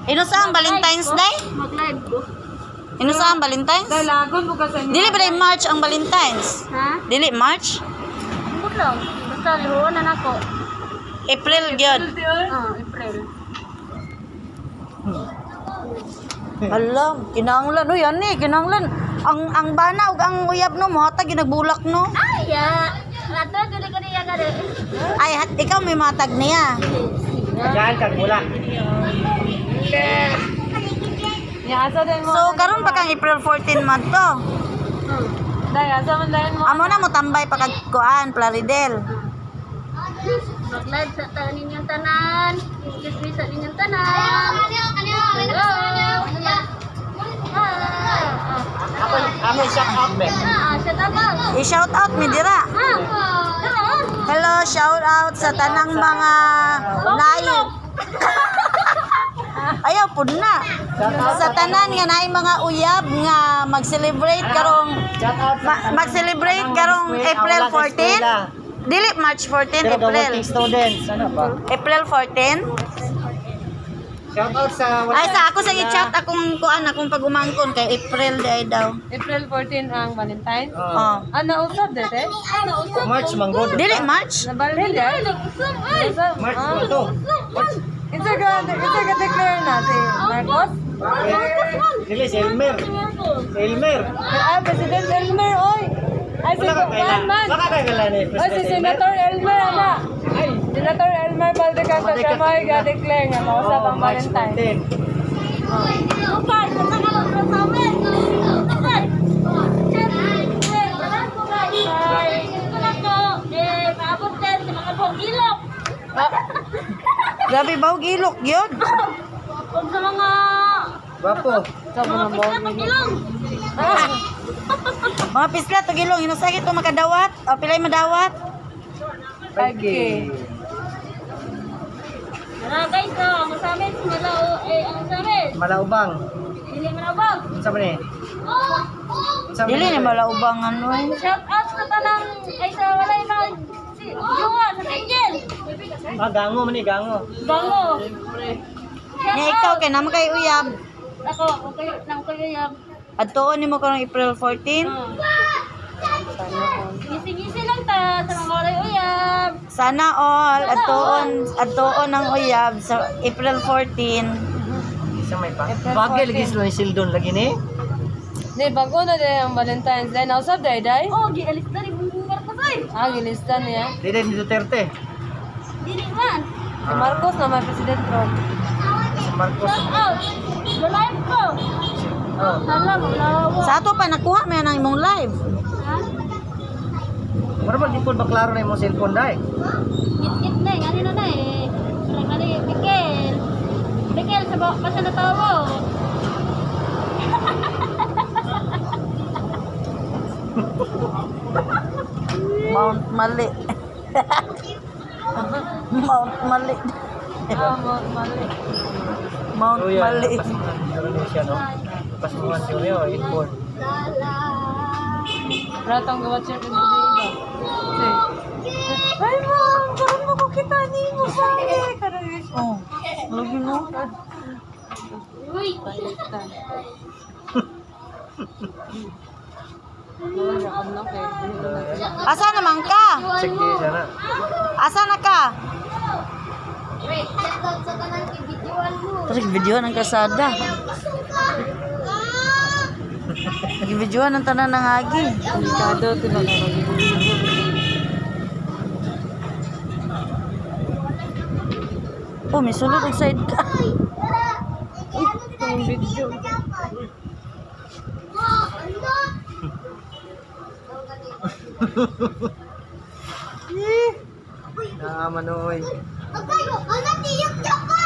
Inusa ang Valentine's Day? Mag-live ko. Inusa ang Valentine's? Dalagon mo kasi. Dili ba yung March ang Valentine's? Ha? Dili March? Bukod lang. Basta lihuanan ako. April gyud. April. Alam, kinanglan uy ani, kinanglan. Ang bana ug ang uyab no mo hatag ginagbulak no. Ay, ya. Ato gani gani ya gani. Ay ikaw may matag niya. Diyan kag mula. Ya, asa din mo. So karon pa kang April 14 man to. Dai, asa man dayon mo. Amo na mo tambay pa kag kuan Plaridel. Mag-live sa taon ninyong tanan. Excuse sa ninyong tanan. Hello. Ako shout out be. Shout out. I-shout out mi dira. Hello, shout out sa tanang mga nay. Ayaw pud na. Sa tanan nga naay mga uyab nga mag-celebrate karong mag-celebrate karong April 14. Dili March 14, Pero April. working students, ano ba? April 14. Shout out sa Ay sa ako sa i-chat akong kuan akong pagumangkon kay April day daw. April 14 ang Valentine. Oh. Ano usab dete? March manggod. Dili March. Nabalhin ya? March mo to. Isa ka declare na si Marcos? Dili si Elmer. Si Elmer. President Elmer, oy! Ay, si Wala ka Kuan man! kailan ni Oy, si President Elmer. Senator Elmer, ana! Senator Elmer Valdecanto siya may ga-declare nga mausap ang March Valentine. 14. Upay, sa ka lang sa amin! Upay! Maabot din sa mga ilok! Grabe ba og ilok gyud. Kung sa mga Gwapo. ilong! Mga pisla to gilong hinusagit to makadawat. O pilay madawat. Okay. Guys, ang samin, ang samin, Malaubang. hindi manabang. Unsa man ni? Dili ni malaubang ano eh. Shout out sa tanang ay sa walay na si Jowa sa Angel. Gango man ni gango. Bango. Nya ikaw kay namo kay uyab. Ako kayo nang kayo yung Adtoon nimo karong April 14. ngisi-ngisi lang ta sa mga walay uyab. Sana all adtoon ang uyab sa April 14. Isa may pa. Bagay lagi sila ni Sildon lagi ni. Ne bago na din ang Valentine's Day. Nausap day day? Oh, gialis na rin Marcos ay. Gilista niya. Dili ni Duterte. Dili man. Si Marcos naman President Trump. Si Marcos. Out. Live ko. Oh. Alam mo lawa. Sa ato pa nakuha may nang imong live. Ha? Mura man dipon ba klaro na imong cellphone dai? Git-git na eh. Ganito na eh. Parang ano yung Mikel. Mikel, sa bawak pa siya natawa. Mount Mali. Mount Mali. Mali. Mount Mali. Indonesia no. Pasukan yo yo inboard. Ratang gawat siya kung hindi iba. Ay, ma'am! Karoon mo ko kita ni mo sa akin. Oh. Lagi no. Uy! Baliktad. Asa naman ka? Sige sana. Asa na ka? Wait, sa kanang i-videoan mo. Tarik video ng kasada. Nag-videoan ng tanan ng agi. Delikado ito lang. Oh, may sulod og side ka. Itong video. Naman oy. Agayo, anak tiyok ka pa!